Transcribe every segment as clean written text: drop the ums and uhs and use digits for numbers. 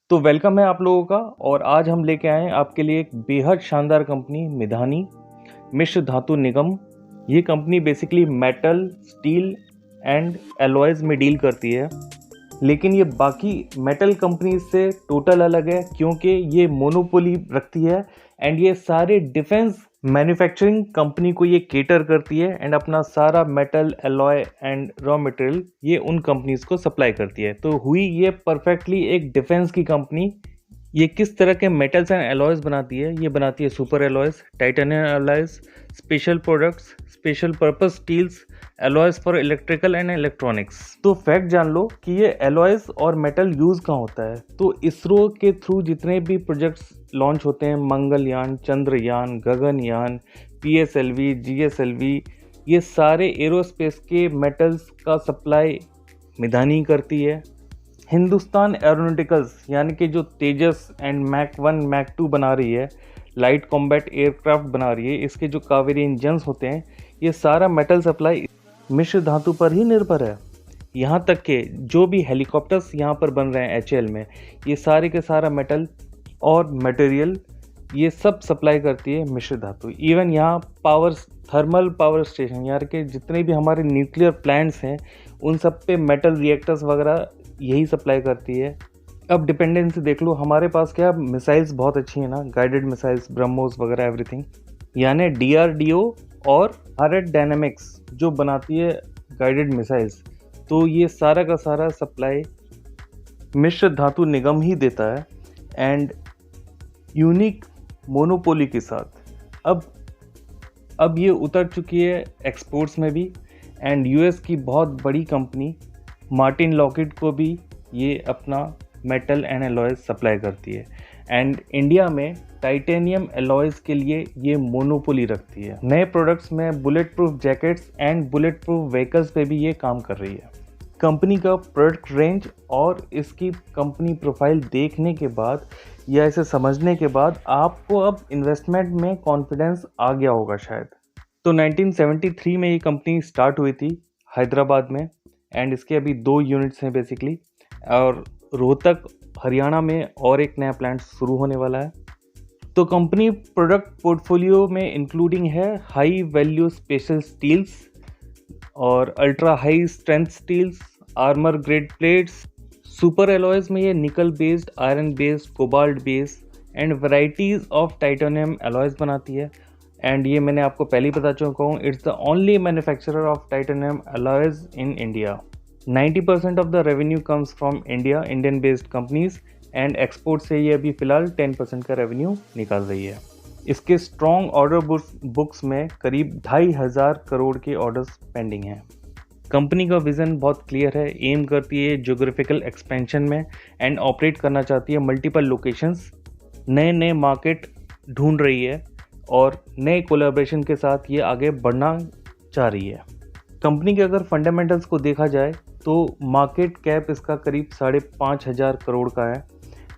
तो वेलकम है आप लोगों का। और आज हम लेके आए हैं आपके लिए एक बेहद शानदार कंपनी मिधानी मिश्र धातु निगम। ये company basically metal, steel and alloys में डील करती है, लेकिन ये बाकी मेटल कंपनी से टोटल अलग है क्योंकि ये मोनोपोली रखती है एंड ये सारे डिफेंस मैन्युफैक्चरिंग कंपनी को ये केटर करती है एंड अपना सारा metal, alloy and raw material ये उन कंपनीज को सप्लाई करती है। तो हुई ये परफेक्टली एक डिफेंस की कंपनी। ये किस तरह के मेटल्स एंड एलॉयज बनाती है? ये बनाती है super alloys, titanium alloys, special products, special purpose steels, alloys for electrical and electronics. तो फैक्ट जान लो कि ये एलॉयज और मेटल यूज कहाँ होता है। तो इसरो के थ्रू जितने भी प्रोजेक्ट्स लॉन्च होते हैं, मंगलयान, चंद्रयान, गगनयान, पीएसएलवी, जीएसएलवी, ये सारे एरोस्पेस के मेटल्स का सप्लाई मिधानी करती है। हिंदुस्तान एरोनॉटिकल्स यानी कि जो तेजस एंड मैक 1 मैक 2 बना रही है, लाइट कॉम्बैट एयरक्राफ्ट बना रही है, इसके जो कावेरी इंजन्स होते हैं, ये सारा मेटल सप्लाई मिश्र धातु पर ही निर्भर है। यहाँ तक कि जो भी हेलीकॉप्टर्स यहाँ पर बन रहे हैं एचएएल में, ये सारे के सारा मेटल और मटेरियल ये सब सप्लाई करती है मिश्र धातु। इवन यहाँ थर्मल पावर स्टेशन यानी कि जितने भी हमारे न्यूक्लियर प्लांट्स हैं, उन सब पे मेटल रिएक्टर्स वगैरह यही सप्लाई करती है। अब डिपेंडेंसी देख लो, हमारे पास क्या मिसाइल्स बहुत अच्छी हैं ना, गाइडेड मिसाइल्स, ब्रह्मोस वगैरह एवरीथिंग, यानी डीआरडीओ और आरएट डायनेमिक्स जो बनाती है गाइडेड मिसाइल्स, तो ये सारा का सारा सप्लाई मिश्र धातु निगम ही देता है एंड यूनिक मोनोपोली के साथ। अब ये उतर चुकी है एक्सपोर्ट्स में भी एंड यूएस की बहुत बड़ी कंपनी मार्टिन लॉकहीड को भी ये अपना मेटल एंड एलॉयज सप्लाई करती है एंड इंडिया में टाइटेनियम एलॉयज के लिए ये मोनोपोली रखती है। नए प्रोडक्ट्स में bullet proof jackets and bullet proof vehicles पे भी ये काम कर रही है। कंपनी का प्रोडक्ट रेंज और इसकी कंपनी प्रोफाइल देखने के बाद या इसे समझने के बाद आपको अब इन्वेस्टमेंट में कॉन्फिडेंस आ गया होगा शायद। तो 1973 में ये कंपनी स्टार्ट हुई थी हैदराबाद में एंड इसके अभी 2 यूनिट्स हैं बेसिकली, और रोहतक हरियाणा में और एक नया प्लांट शुरू होने वाला है। तो कंपनी प्रोडक्ट पोर्टफोलियो में इंक्लूडिंग है हाई वैल्यू स्पेशल स्टील्स और ultra high strength steels, armour grade plates, super alloys में ये nickel based, iron based, cobalt based and varieties of titanium alloys बनाती है। एंड ये मैंने आपको पहले ही बता चुका हूँ, it's the only manufacturer of titanium alloys in India. 90% of the revenue comes from India, Indian based companies, and export से ये अभी फिलहाल 10% का रेवेन्यू निकाल रही है। इसके स्ट्रॉन्ग ऑर्डर बुक्स में करीब 2,500 करोड़ के ऑर्डर्स पेंडिंग हैं। कंपनी का विज़न बहुत क्लियर है, एम करती है ज्योग्राफिकल एक्सपेंशन में एंड ऑपरेट करना चाहती है मल्टीपल लोकेशंस, नए मार्केट ढूंढ रही है और नए कोलैबोरेशन के साथ ये आगे बढ़ना चाह रही है। कंपनी के अगर फंडामेंटल्स को देखा जाए तो मार्केट कैप इसका करीब 5,500 करोड़ का है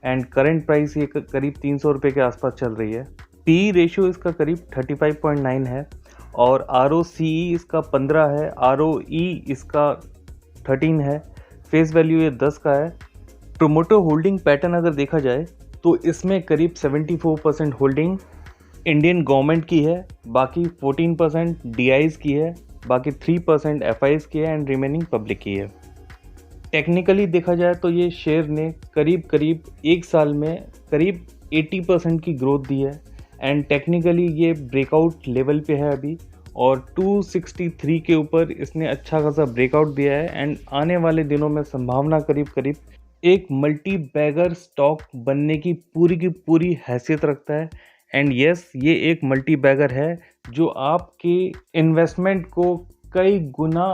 एंड करेंट प्राइस ये करीब 300 रुपये के आसपास चल रही है। पी रेशियो इसका करीब 35.9 है और ROCE इसका 15 है, ROE इसका 13 है, फेस वैल्यू ये 10 का है। प्रोमोटर होल्डिंग पैटर्न अगर देखा जाए तो इसमें करीब 74% होल्डिंग इंडियन गवर्नमेंट की है, बाकी 14% DIs की है, बाकी 3% FIs की है एंड रिमेनिंग पब्लिक की है। टेक्निकली देखा जाए तो ये शेयर ने करीब एक साल में करीब 80% की ग्रोथ दी है एंड टेक्निकली ये ब्रेकआउट लेवल पे है अभी, और 263 के ऊपर इसने अच्छा खासा ब्रेकआउट दिया है एंड आने वाले दिनों में संभावना करीब एक मल्टी बैगर स्टॉक बनने की पूरी हैसियत रखता है। एंड यस, ये एक मल्टी बैगर है जो आपके इन्वेस्टमेंट को कई गुना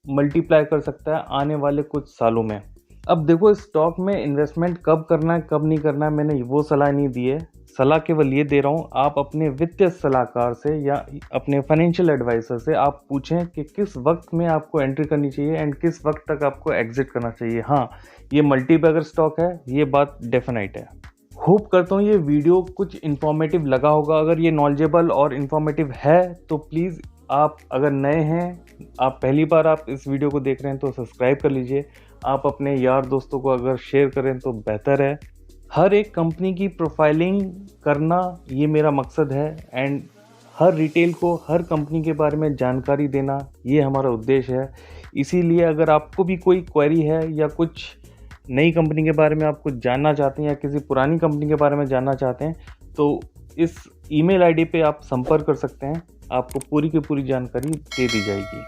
मल्टीप्लाई कर सकता है आने वाले कुछ सालों में। अब देखो, स्टॉक में इन्वेस्टमेंट कब करना है कब नहीं करना है, मैंने वो सलाह नहीं दी है। सलाह केवल ये दे रहा हूँ, आप अपने वित्तीय सलाहकार से या अपने फाइनेंशियल एडवाइजर से आप पूछें कि किस वक्त में आपको एंट्री करनी चाहिए एंड किस वक्त तक आपको एग्जिट करना चाहिए। हाँ, ये मल्टी बैगर स्टॉक है, ये बात डेफिनेट है। होप करता हूँ ये वीडियो कुछ इन्फॉर्मेटिव लगा होगा। अगर ये नॉलेजेबल और इन्फॉर्मेटिव है तो प्लीज़ आप अगर नए हैं, आप पहली बार आप इस वीडियो को देख रहे हैं तो सब्सक्राइब कर लीजिए। आप अपने यार दोस्तों को अगर शेयर करें तो बेहतर है। हर एक कंपनी की प्रोफाइलिंग करना ये मेरा मकसद है एंड हर रिटेल को हर कंपनी के बारे में जानकारी देना ये हमारा उद्देश्य है। इसीलिए अगर आपको भी कोई क्वेरी है या कुछ नई कंपनी के बारे में आप कुछ जानना चाहते हैं या किसी पुरानी कंपनी के बारे में जानना चाहते हैं तो इस ईमेल आईडी पे आप संपर्क कर सकते हैं, आपको पूरी की पूरी जानकारी दे दी जाएगी।